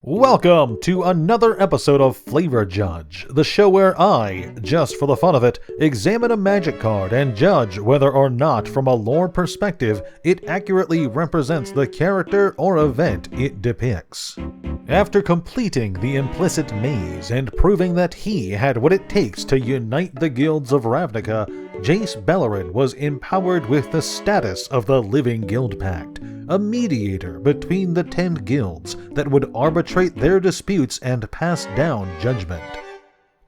Welcome to another episode of Flavor Judge, the show where I, just for the fun of it, examine a magic card and judge whether or not, from a lore perspective, it accurately represents the character or event it depicts. After completing the implicit maze and proving that he had what it takes to unite the guilds of Ravnica, Jace Beleren was empowered with the status of the Living Guildpact, a mediator between the 10 guilds that would arbitrate their disputes and pass down judgment.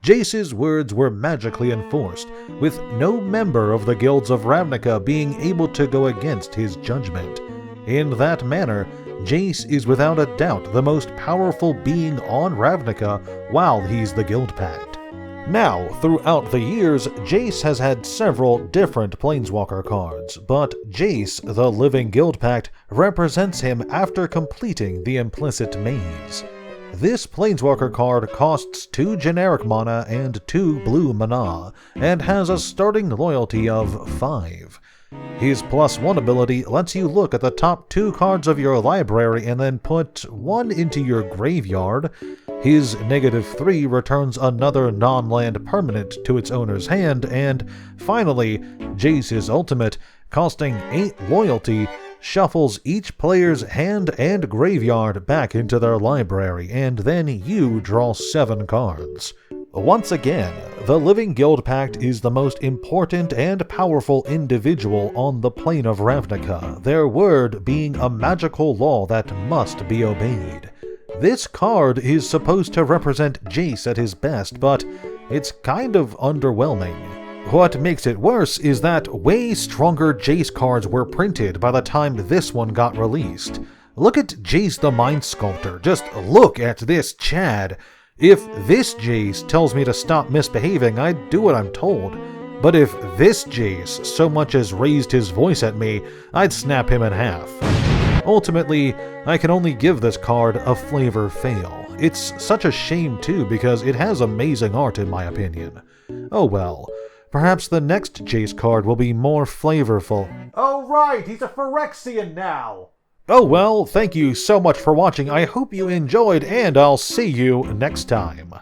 Jace's words were magically enforced, with no member of the guilds of Ravnica being able to go against his judgment. In that manner, Jace is without a doubt the most powerful being on Ravnica while he's the Guildpact. Now, throughout the years, Jace has had several different Planeswalker cards, but Jace, the Living Guildpact, represents him after completing the implicit maze. This Planeswalker card costs 2 generic mana and 2 blue mana, and has a starting loyalty of 5. His +1 ability lets you look at the top 2 cards of your library and then put 1 into your graveyard. His -3 returns another non-land permanent to its owner's hand, and finally, Jace's ultimate, costing 8 loyalty, shuffles each player's hand and graveyard back into their library, and then you draw 7 cards. Once again, the Living Guildpact is the most important and powerful individual on the plane of Ravnica, their word being a magical law that must be obeyed. This card is supposed to represent Jace at his best, but it's kind of underwhelming. What makes it worse is that way stronger Jace cards were printed by the time this one got released. Look at Jace the Mind Sculptor, just look at this Chad. If this Jace tells me to stop misbehaving, I do what I'm told. But if this Jace so much as raised his voice at me, I'd snap him in half. Ultimately, I can only give this card a flavor fail. It's such a shame too, because it has amazing art in my opinion. Oh well, perhaps the next Jace card will be more flavorful. Oh right, he's a Phyrexian now! Oh well, thank you so much for watching. I hope you enjoyed, and I'll see you next time.